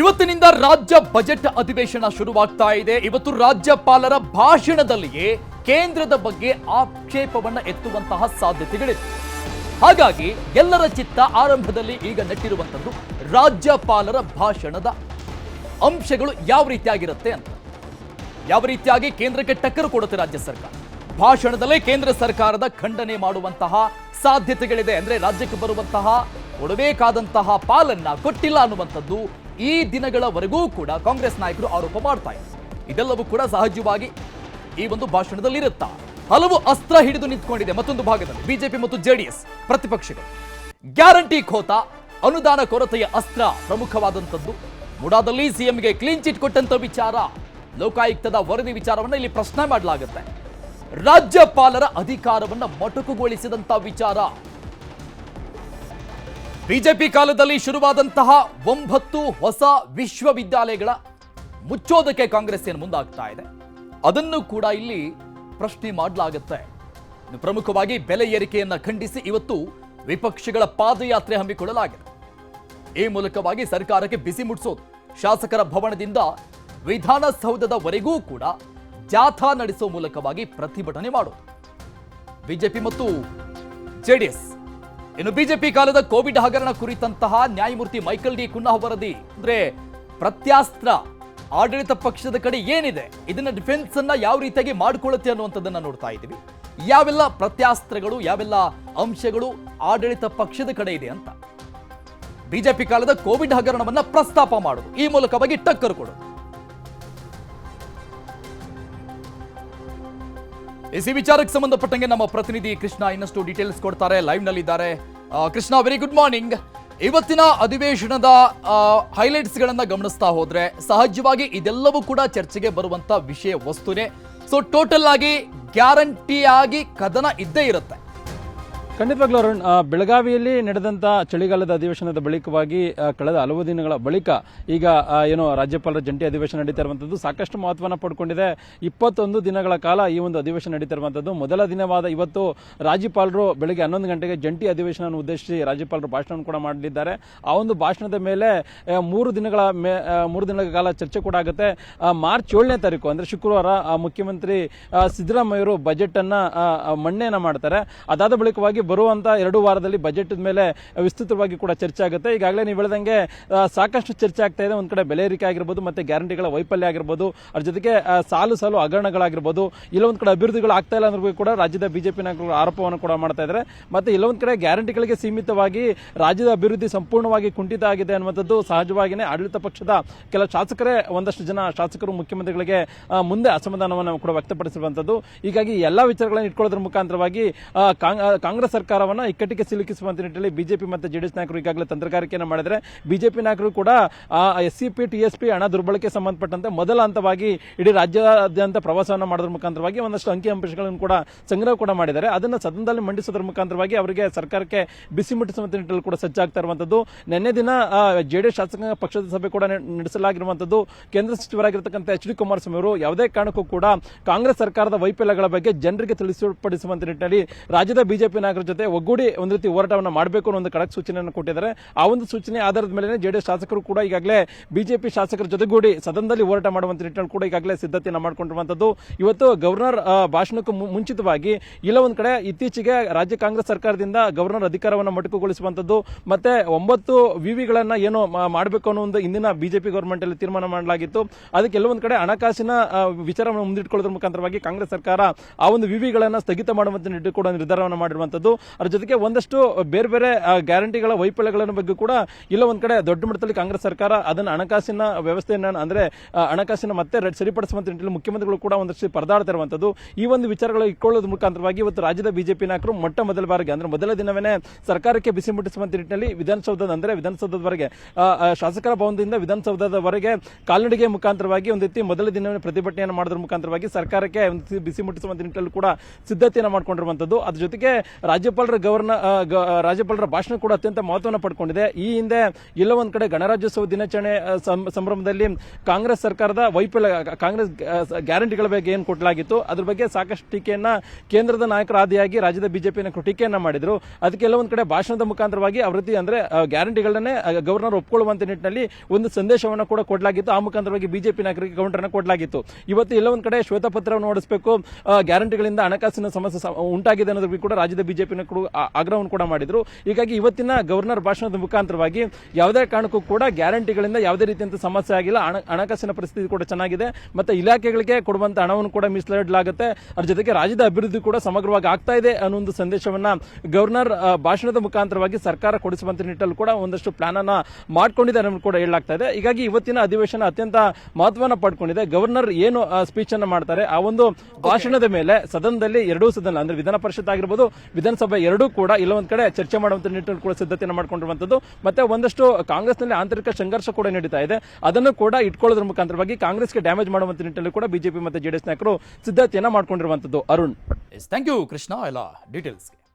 ಇವತ್ತಿನಿಂದ ರಾಜ್ಯ ಬಜೆಟ್ ಅಧಿವೇಶನ ಶುರುವಾಗ್ತಾ ಇದೆ. ಇವತ್ತು ರಾಜ್ಯಪಾಲರ ಭಾಷಣದಲ್ಲಿಯೇ ಕೇಂದ್ರದ ಬಗ್ಗೆ ಆಕ್ಷೇಪವನ್ನ ಎತ್ತುವಂತಹ ಸಾಧ್ಯತೆಗಳಿವೆ. ಹಾಗಾಗಿ ಎಲ್ಲರ ಚಿತ್ತ ಆರಂಭದಲ್ಲಿ ಈಗ ನೆಟ್ಟಿರುವಂತದ್ದು ರಾಜ್ಯಪಾಲರ ಭಾಷಣದ ಅಂಶಗಳು ಯಾವ ರೀತಿಯಾಗಿರುತ್ತೆ ಅಂತ. ಯಾವ ರೀತಿಯಾಗಿ ಕೇಂದ್ರಕ್ಕೆ ಟಕ್ಕರ್ ಕೊಡುತ್ತೆ ರಾಜ್ಯ ಸರ್ಕಾರ. ಭಾಷಣದಲ್ಲೇ ಕೇಂದ್ರ ಸರ್ಕಾರದ ಖಂಡನೆ ಮಾಡುವಂತಹ ಸಾಧ್ಯತೆಗಳಿದೆ. ಅಂದ್ರೆ ರಾಜ್ಯಕ್ಕೆ ಬರುವಂತಹ ಕೊಡಬೇಕಾದಂತಹ ಪಾಲನ್ನ ಕೊಟ್ಟಿಲ್ಲ ಅನ್ನುವಂಥದ್ದು ಈ ದಿನಗಳವರೆಗೂ ಕೂಡ ಕಾಂಗ್ರೆಸ್ ನಾಯಕರು ಆರೋಪ ಮಾಡ್ತಾ ಇದ್ದಾರೆ. ಇದೆಲ್ಲವೂ ಕೂಡ ಸಹಜವಾಗಿ ಈ ಒಂದು ಭಾಷಣದಲ್ಲಿ ಇರುತ್ತಾ. ಹಲವು ಅಸ್ತ್ರ ಹಿಡಿದು ನಿಂತ್ಕೊಂಡಿದೆ. ಮತ್ತೊಂದು ಭಾಗದಲ್ಲಿ ಬಿಜೆಪಿ ಮತ್ತು ಜೆಡಿಎಸ್ ಪ್ರತಿಪಕ್ಷಗಳು ಗ್ಯಾರಂಟಿ ಖೋತ, ಅನುದಾನ ಕೊರತೆಯ ಅಸ್ತ್ರ ಪ್ರಮುಖವಾದಂಥದ್ದು. ಮುಡಾದಲ್ಲಿ ಸಿಎಂಗೆ ಕ್ಲೀನ್ ಚಿಟ್ ಕೊಟ್ಟಂತ ವಿಚಾರ, ಲೋಕಾಯುಕ್ತದ ವರದಿ ವಿಚಾರವನ್ನ ಇಲ್ಲಿ ಪ್ರಶ್ನೆ ಮಾಡಲಾಗುತ್ತೆ. ರಾಜ್ಯಪಾಲರ ಅಧಿಕಾರವನ್ನ ಮೊಟಕುಗೊಳಿಸಿದಂತ ವಿಚಾರ, ಬಿಜೆಪಿ ಕಾಲದಲ್ಲಿ ಶುರುವಾದಂತಹ 9 ಹೊಸ ವಿಶ್ವವಿದ್ಯಾಲಯಗಳ ಮುಚ್ಚೋದಕ್ಕೆ ಕಾಂಗ್ರೆಸ್ ಏನು ಮುಂದಾಗ್ತಾ ಇದೆ, ಅದನ್ನು ಕೂಡ ಇಲ್ಲಿ ಪ್ರಶ್ನೆ ಮಾಡಲಾಗುತ್ತೆ. ಪ್ರಮುಖವಾಗಿ ಬೆಲೆ ಏರಿಕೆಯನ್ನ ಖಂಡಿಸಿ ಇವತ್ತು ವಿಪಕ್ಷಗಳ ಪಾದಯಾತ್ರೆ ಹಮ್ಮಿಕೊಳ್ಳಲಾಗಿದೆ. ಈ ಮೂಲಕವಾಗಿ ಸರ್ಕಾರಕ್ಕೆ ಬಿಸಿ ಮುಟ್ಟಿಸೋದು. ಶಾಸಕರ ಭವನದಿಂದ ವಿಧಾನಸೌಧದವರೆಗೂ ಕೂಡ ಜಾಥಾ ನಡೆಸುವ ಮೂಲಕವಾಗಿ ಪ್ರತಿಭಟನೆ ಮಾಡೋದು ಬಿಜೆಪಿ ಮತ್ತು ಜೆಡಿಎಸ್. ಇನ್ನು ಬಿಜೆಪಿ ಕಾಲದ ಕೋವಿಡ್ ಹಗರಣ ಕುರಿತಂತಹ ನ್ಯಾಯಮೂರ್ತಿ ಮೈಕಲ್ ಡಿ ಕುನ್ನಾ ವರದಿ, ಅಂದ್ರೆ ಪ್ರತ್ಯಾಸ್ತ್ರ ಆಡಳಿತ ಪಕ್ಷದ ಕಡೆ ಏನಿದೆ, ಇದನ್ನ ಡಿಫೆನ್ಸ್ ಅನ್ನ ಯಾವ ರೀತಿಯಾಗಿ ಮಾಡಿಕೊಳ್ಳುತ್ತೆ ಅನ್ನುವಂಥದ್ದನ್ನ ನೋಡ್ತಾ ಇದ್ದೀವಿ. ಯಾವೆಲ್ಲ ಪ್ರತ್ಯಾಸ್ತ್ರಗಳು, ಯಾವೆಲ್ಲ ಅಂಶಗಳು ಆಡಳಿತ ಪಕ್ಷದ ಕಡೆ ಇದೆ ಅಂತ ಬಿಜೆಪಿ ಕಾಲದ ಕೋವಿಡ್ ಹಗರಣವನ್ನ ಪ್ರಸ್ತಾಪ ಮಾಡೋದು, ಈ ಮೂಲಕವಾಗಿ ಟಕ್ಕರ್ ಕೊಡೋದು. ಈ ವಿಚಾರಕ್ಕೆ ಸಂಬಂಧಪಟ್ಟಂಗೆ ನಮ್ಮ ಪ್ರತಿನಿಧಿ ಕೃಷ್ಣ ಇನ್ನಷ್ಟು ಡೀಟೇಲ್ಸ್ ಕೊಡ್ತಾರೆ, ಲೈವ್ ನಲ್ಲಿದ್ದಾರೆ. Krishna, very good morning. ಇವತ್ತಿನ ಅಧಿವೇಶನದ ಹೈಲೈಟ್ಸ್ ಗಳನ್ನ ಗಮನಿಸ್ತಾ ಹೋದ್ರೆ ಸಹಜವಾಗಿ ಇದೆಲ್ಲವೂ ಕೂಡ ಚರ್ಚೆಗೆ ಬರುವಂತ ವಿಷಯ ವಸ್ತುನೇ. ಸೊ ಟೋಟಲ್ ಆಗಿ ಗ್ಯಾರಂಟಿಯಾಗಿ ಕದನ ಇದ್ದೇ ಇರುತ್ತೆ. ಖಂಡಿತವಾಗ್ಲೂ ಅರುಣ್, ಬೆಳಗಾವಿಯಲ್ಲಿ ನಡೆದಂಥ ಚಳಿಗಾಲದ ಅಧಿವೇಶನದ ಬಳಿಕವಾಗಿ ಕಳೆದ ಹಲವು ದಿನಗಳ ಬಳಿಕ ಈಗ ಏನು ರಾಜ್ಯಪಾಲರ ಜಂಟಿ ಅಧಿವೇಶನ ನಡೀತಾ ಇರುವಂಥದ್ದು ಸಾಕಷ್ಟು ಮಹತ್ವವನ್ನು ಪಡ್ಕೊಂಡಿದೆ. 21 ದಿನಗಳ ಕಾಲ ಈ ಒಂದು ಅಧಿವೇಶನ ನಡೀತಾ ಇರುವಂಥದ್ದು. ಮೊದಲ ದಿನವಾದ ಇವತ್ತು ರಾಜ್ಯಪಾಲರು ಬೆಳಗ್ಗೆ 11 ಗಂಟೆಗೆ ಜಂಟಿ ಅಧಿವೇಶನ ಉದ್ದೇಶಿಸಿ ರಾಜ್ಯಪಾಲರು ಭಾಷಣ ಕೂಡ ಮಾಡಲಿದ್ದಾರೆ. ಆ ಒಂದು ಭಾಷಣದ ಮೇಲೆ 3 ದಿನಗಳ ಕಾಲ ಚರ್ಚೆ ಕೂಡ ಆಗುತ್ತೆ. ಮಾರ್ಚ್ 7ನೇ ತಾರೀಕು ಅಂದ್ರೆ ಶುಕ್ರವಾರ ಮುಖ್ಯಮಂತ್ರಿ ಸಿದ್ದರಾಮಯ್ಯರು ಬಜೆಟ್ ಅನ್ನ ಮಂಡನೆಯನ್ನ ಮಾಡ್ತಾರೆ. ಅದಾದ ಬಳಿಕವಾಗಿ ಬರುವಂತ 2 ವಾರದಲ್ಲಿ ಬಜೆಟ್ ಮೇಲೆ ವಿಸ್ತೃತವಾಗಿ ಕೂಡ ಚರ್ಚೆ ಆಗುತ್ತೆ. ಈಗಾಗಲೇ ನೀವು ಹೇಳಿದಂಗೆ ಸಾಕಷ್ಟು ಚರ್ಚೆ ಆಗ್ತಾ ಇದೆ. ಒಂದ್ ಕಡೆ ಬೆಲೆ ಏರಿಕೆ ಆಗಿರ್ಬೋದು, ಮತ್ತೆ ಗ್ಯಾರಂಟಿಗಳ ವೈಫಲ್ಯ ಆಗಿರ್ಬೋದು, ಅದ್ರ ಜೊತೆಗೆ ಸಾಲು ಹಗರಣಗಳಾಗಿರ್ಬೋದು, ಇಲ್ಲೊಂದ್ ಕಡೆ ಅಭಿವೃದ್ಧಿಗಳು ಆಗ್ತಾ ಇಲ್ಲ ಅನ್ನೋದು ಕೂಡ ರಾಜ್ಯದ ಬಿಜೆಪಿ ನಾಯಕರು ಆರೋಪವನ್ನು ಕೂಡ ಮಾಡ್ತಾ ಇದ್ದಾರೆ. ಮತ್ತೆ ಇಲ್ಲೊಂದ್ ಕಡೆ ಗ್ಯಾರಂಟಿಗಳಿಗೆ ಸೀಮಿತವಾಗಿ ರಾಜ್ಯದ ಅಭಿವೃದ್ಧಿ ಸಂಪೂರ್ಣವಾಗಿ ಕುಂಠಿತ ಆಗಿದೆ ಅನ್ನುವಂಥದ್ದು ಸಹಜವಾಗಿಯೇ ಆಡಳಿತ ಪಕ್ಷದ ಕೆಲ ಶಾಸಕರೇ, ಒಂದಷ್ಟು ಜನ ಶಾಸಕರು ಮುಖ್ಯಮಂತ್ರಿಗಳಿಗೆ ಮುಂದೆ ಅಸಮಾಧಾನವನ್ನು ಕೂಡ ವ್ಯಕ್ತಪಡಿಸಿರುವಂತದ್ದು. ಹೀಗಾಗಿ ಎಲ್ಲಾ ವಿಚಾರಗಳನ್ನು ಇಟ್ಕೊಳ್ಳೋದ್ರ ಮುಖಾಂತರವಾಗಿ ಕಾಂಗ್ರೆಸ್ ಸರ್ಕಾರವನ್ನ ಇಕ್ಕಟ್ಟಿಗೆ ಸಿಲುಕಿಸುವಂತ ನಿಟ್ಟಿನಲ್ಲಿ ಬಿಜೆಪಿ ಮತ್ತು ಜೆಡಿಎಸ್ ನಾಯಕರು ಈಗಾಗಲೇ ತಂತ್ರಗಾರಿಕೆಯನ್ನು ಮಾಡಿದರೆ, ಬಿಜೆಪಿ ನಾಯಕರು ಕೂಡ ಎಸ್ಸಿಪಿ ಟಿಎಸ್ಪಿ ಹಣ ದುರ್ಬಳಕೆ ಸಂಬಂಧಪಟ್ಟಂತೆ ಮೊದಲ ಹಂತವಾಗಿ ಇಡೀ ರಾಜ್ಯಾದ್ಯಂತ ಪ್ರವಾಸವನ್ನು ಮಾಡೋದ್ರ ಮುಖಾಂತರವಾಗಿ ಒಂದಷ್ಟು ಅಂಕಿಅಂಶಗಳನ್ನು ಕೂಡ ಸಂಗ್ರಹ ಕೂಡ ಮಾಡಿದ್ದಾರೆ. ಅದನ್ನು ಸದನದಲ್ಲಿ ಮಂಡಿಸೋದ್ರ ಮುಖಾಂತರವಾಗಿ ಅವರಿಗೆ ಸರ್ಕಾರಕ್ಕೆ ಬಿಸಿ ಮುಟ್ಟಿಸುವಂತ ನಿಟ್ಟಿನಲ್ಲಿ ಕೂಡ ಸಜ್ಜಾಗ್ತಾ ಇರುವಂತದ್ದು. ನಿನ್ನೆ ದಿನ ಜೆಡಿಎಸ್ ಶಾಸಕಾಂಗ ಪಕ್ಷದ ಸಭೆ ಕೂಡ ನಡೆಸಲಾಗಿರುವಂತದ್ದು. ಕೇಂದ್ರ ಸಚಿವರಾಗಿರ್ತಕ್ಕಂಥ ಎಚ್ ಡಿ ಕುಮಾರಸ್ವಾಮಿ ಅವರು ಯಾವುದೇ ಕಾರಣಕ್ಕೂ ಕೂಡ ಕಾಂಗ್ರೆಸ್ ಸರ್ಕಾರದ ವೈಫಲ್ಯಗಳ ಬಗ್ಗೆ ಜನರಿಗೆ ತಿಳಿಸಿಪಡಿಸುವಂತ ನಿಟ್ಟಿನಲ್ಲಿ ರಾಜ್ಯದ ಬಿಜೆಪಿ ನಾಯಕರ ಜೊತೆ ಒಗ್ಗೂಡಿ ಒಂದು ರೀತಿ ಹೋರಾಟವನ್ನು ಮಾಡಬೇಕು ಅನ್ನೋ ಒಂದು ಖಡಕ್ ಸೂಚನೆಯನ್ನು ಕೊಟ್ಟಿದ್ದಾರೆ. ಆ ಒಂದು ಸೂಚನೆ ಆಧಾರದ ಮೇಲೆ ಜೆಡಿಎಸ್ ಶಾಸಕರು ಕೂಡ ಈಗಾಗಲೇ ಬಿಜೆಪಿ ಶಾಸಕರ ಜೊತೆಗೂಡಿ ಸದನದಲ್ಲಿ ಹೋರಾಟ ಮಾಡುವಂತ ನಿಟ್ಟಿನಲ್ಲಿ ಕೂಡ ಈಗಾಗಲೇ ಸಿದ್ಧತೆಯನ್ನು ಮಾಡಿಕೊಂಡಿರುವಂತದ್ದು. ಇವತ್ತು ಗವರ್ನರ್ ಭಾಷಣಕ್ಕೂ ಮುಂಚಿತವಾಗಿ ಇಲ್ಲ ಒಂದ್ ಕಡೆ ಇತ್ತೀಚೆಗೆ ರಾಜ್ಯ ಕಾಂಗ್ರೆಸ್ ಸರ್ಕಾರದಿಂದ ಗವರ್ನರ್ ಅಧಿಕಾರವನ್ನು ಮೊಟಕುಗೊಳಿಸುವಂತದ್ದು, ಮತ್ತೆ 9 ವಿವಿಗಳನ್ನ ಏನು ಮಾಡಬೇಕು ಅನ್ನೋ ಒಂದು ಇಂದಿನ ಬಿಜೆಪಿ ಗವರ್ಮೆಂಟ್ ಅಲ್ಲಿ ತೀರ್ಮಾನ ಮಾಡಲಾಗಿತ್ತು. ಅದಕ್ಕೆ ಎಲ್ಲೊಂದ್ ಕಡೆ ಹಣಕಾಸಿನ ವಿಚಾರವನ್ನು ಮುಂದಿಟ್ಕೊಳ್ಳೋದ್ರ ಮುಖಾಂತರವಾಗಿ ಕಾಂಗ್ರೆಸ್ ಸರ್ಕಾರ ಆ ಒಂದು ವಿವಿಗಳನ್ನ ಸ್ಥಗಿತ ಮಾಡುವಂತ ನಿಟ್ಟಿನಲ್ಲಿ ಕೂಡ ನಿರ್ಧಾರವನ್ನು ಮಾಡಿರುವಂತದ್ದು. ಅದರ ಜೊತೆಗೆ ಒಂದಷ್ಟು ಬೇರೆ ಬೇರೆ ಗ್ಯಾರಂಟಿಗಳ ವೈಫಲ್ಯಗಳ ಬಗ್ಗೆ ಕೂಡ ಇಲ್ಲ ಒಂದ್ ಕಡೆ ದೊಡ್ಡ ಮಟ್ಟದಲ್ಲಿ ಕಾಂಗ್ರೆಸ್ ಸರ್ಕಾರ ಅದನ್ನ ಹಣಕಾಸಿನ ವ್ಯವಸ್ಥೆಯನ್ನ ಅಂದ್ರೆ ಹಣಕಾಸಿನ ಮತ್ತೆ ಸರಿಪಡಿಸುವಂತ ನಿಟ್ಟಿನಲ್ಲಿ ಮುಖ್ಯಮಂತ್ರಿಗಳು ಕೂಡ ಒಂದಷ್ಟು ಪರದಾಡ್ತಾ ಇರುವಂತದ್ದು. ಈ ಒಂದು ವಿಚಾರಗಳು ಇಟ್ಕೊಳ್ಳೋದ್ರ ಮುಖಾಂತರವಾಗಿ ಇವತ್ತು ರಾಜ್ಯದ ಬಿಜೆಪಿ ನಾಯಕರು ಮೊದಲ ಬಾರಿಗೆ ಅಂದ್ರೆ ಮೊದಲ ದಿನವೇ ಸರ್ಕಾರಕ್ಕೆ ಬಿಸಿ ಮುಟ್ಟಿಸುವಂತ ನಿಟ್ಟಿನಲ್ಲಿ ವಿಧಾನಸೌಧದವರೆಗೆ ಶಾಸಕರ ಭವನದಿಂದ ವಿಧಾನಸೌಧದವರೆಗೆ ಕಾಲ್ನಡಿಗೆ ಮುಖಾಂತರವಾಗಿ ಒಂದು ರೀತಿ ಮೊದಲ ದಿನವೇ ಪ್ರತಿಭಟನೆಯನ್ನು ಮಾಡೋದ್ರ ಮುಖಾಂತರವಾಗಿ ಸರ್ಕಾರಕ್ಕೆ ಬಿಸಿ ಮುಟ್ಟಿಸುವಂತ ನಿಟ್ಟಿನಲ್ಲಿ ಕೂಡ ಸಿದ್ಧತೆಯನ್ನು ಮಾಡಿಕೊಂಡಿರುವಂತದ್ದು. ಅದ್ರ ಜೊತೆಗೆ ರಾಜ್ಯ ರಾಜ್ಯಪಾಲರ ಭಾಷಣ ಕೂಡ ಅತ್ಯಂತ ಮಹತ್ವವನ್ನು ಪಡ್ಕೊಂಡಿದೆ. ಈ ಹಿಂದೆ ಎಲ್ಲ ಒಂದ್ ಕಡೆ ಗಣರಾಜ್ಯೋತ್ಸವ ದಿನಾಚರಣೆ ಸಂಭ್ರಮದಲ್ಲಿ ಕಾಂಗ್ರೆಸ್ ಸರ್ಕಾರದ ವೈಫಲ್ಯ, ಕಾಂಗ್ರೆಸ್ ಗ್ಯಾರಂಟಿಗಳ ಬಗ್ಗೆ ಏನ್ ಕೊಟ್ಟಲಾಗಿತ್ತು ಅದ್ರ ಬಗ್ಗೆ ಸಾಕಷ್ಟು ಟೀಕೆಯನ್ನ ಕೇಂದ್ರದ ನಾಯಕರ ಆದಿಯಾಗಿ ರಾಜ್ಯದ ಬಿಜೆಪಿ ನಾಯಕರು ಟೀಕೆಯನ್ನ ಮಾಡಿದ್ರು. ಅದಕ್ಕೆಲ್ಲ ಒಂದ್ ಕಡೆ ಭಾಷಣದ ಮುಖಾಂತರವಾಗಿ ಅವೃತ್ತಿ ಅಂದ್ರೆ ಗ್ಯಾರಂಟಿಗಳನ್ನೇ ಗವರ್ನರ್ ಒಪ್ಕೊಳ್ಳುವಂತ ನಿಟ್ಟಿನಲ್ಲಿ ಒಂದು ಸಂದೇಶವನ್ನು ಕೂಡ ಕೊಡಲಾಗಿತ್ತು. ಆ ಮುಖಾಂತರವಾಗಿ ಬಿಜೆಪಿ ನಾಯಕರಿಗೆ ಕೌಂಟರ್ ಕೊಡಲಾಗಿತ್ತು. ಇವತ್ತು ಎಲ್ಲ ಒಂದ್ ಕಡೆ ಶ್ವೇತಪತ್ರವನ್ನು ಹೊರಡಿಸಬೇಕು, ಗ್ಯಾರಂಟಿಗಳಿಂದ ಹಣಕಾಸಿನ ಸಮಸ್ಯೆ ಉಂಟಾಗಿದೆ ಅನ್ನೋದಕ್ಕೆ ಕೂಡ ರಾಜ್ಯದ ಬಿಜೆಪಿ ನಾಯಕರು ಆಗ್ರಹವನ್ನು ಕೂಡ ಮಾಡಿದ್ರು. ಹೀಗಾಗಿ ಇವತ್ತಿನ ಗವರ್ನರ್ ಭಾಷಣದ ಮುಖಾಂತರವಾಗಿ ಯಾವುದೇ ಕಾರಣಕ್ಕೂ ಕೂಡ ಗ್ಯಾರಂಟಿಗಳಿಂದ ಯಾವುದೇ ರೀತಿಯಂತ ಸಮಸ್ಯೆ ಆಗಿಲ್ಲ, ಹಣಕಾಸಿನ ಪರಿಸ್ಥಿತಿ ಕೂಡ ಚೆನ್ನಾಗಿದೆ, ಮತ್ತೆ ಇಲಾಖೆಗಳಿಗೆ ಕೊಡುವಂತ ಹಣವನ್ನು ಕೂಡ ಮೀಸಲಿಡಲಾಗುತ್ತೆ, ಅದ್ರ ಜೊತೆಗೆ ರಾಜ್ಯದ ಅಭಿವೃದ್ಧಿ ಕೂಡ ಸಮಗ್ರವಾಗಿ ಆಗ್ತಾ ಇದೆ ಅನ್ನೋ ಒಂದು ಸಂದೇಶವನ್ನ ಗವರ್ನರ್ ಭಾಷಣದ ಮುಖಾಂತರವಾಗಿ ಸರ್ಕಾರ ಕೊಡಿಸುವಂತ ನಿಟ್ಟಲ್ಲಿ ಕೂಡ ಒಂದಷ್ಟು ಪ್ಲಾನ್ ಅನ್ನ ಮಾಡಿಕೊಂಡಿದೆ ಅನ್ನೋದು ಕೂಡ ಹೇಳಲಾಗ್ತಾ ಇದೆ. ಹೀಗಾಗಿ ಇವತ್ತಿನ ಅಧಿವೇಶನ ಅತ್ಯಂತ ಮಹತ್ವವನ್ನು ಪಡ್ಕೊಂಡಿದೆ. ಗವರ್ನರ್ ಏನು ಸ್ಪೀಚ್ ಅನ್ನ ಮಾಡ್ತಾರೆ ಆ ಒಂದು ಭಾಷಣದ ಮೇಲೆ ಸದನದಲ್ಲಿ ಎರಡೂ ಸದನ ಅಂದ್ರೆ ವಿಧಾನ ಪರಿಷತ್ ಆಗಿರಬಹುದು, ವಿಧಾನಸಭೆ ಎರಡೂ ಕೂಡ ಇಲ್ಲ ಒಂದ್ ಕಡೆ ಚರ್ಚೆ ಮಾಡುವಂತ ನಿಟ್ಟಿನಲ್ಲಿ ಕೂಡ ಸಿದ್ಧತೆಯನ್ನು ಮಾಡಿಕೊಂಡಿರುವಂತದ್ದು. ಮತ್ತೆ ಒಂದಷ್ಟು ಕಾಂಗ್ರೆಸ್ನಲ್ಲಿ ಆಂತರಿಕ ಸಂಘರ್ಷ ಕೂಡ ನಡೀತಾ ಇದೆ, ಅದನ್ನು ಕೂಡ ಇಟ್ಕೊಳ್ಳೋದ್ರ ಮುಖಾಂತರವಾಗಿ ಕಾಂಗ್ರೆಸ್ಗೆ ಡ್ಯಾಮೇಜ್ ಮಾಡುವಂತ ನಿಟ್ಟಿನಲ್ಲಿ ಕೂಡ ಬಿಜೆಪಿ ಮತ್ತು ಜೆಡಿಎಸ್ ನಾಯಕರು ಸಿದ್ಧತೆಯನ್ನ ಮಾಡಿಕೊಂಡಿರುವಂತದ್ದು. ಅರುಣ್, ಥ್ಯಾಂಕ್ ಯು ಕೃಷ್ಣ ಎಲ್ಲ ಡೀಟೇಲ್ಸ್ಗೆ.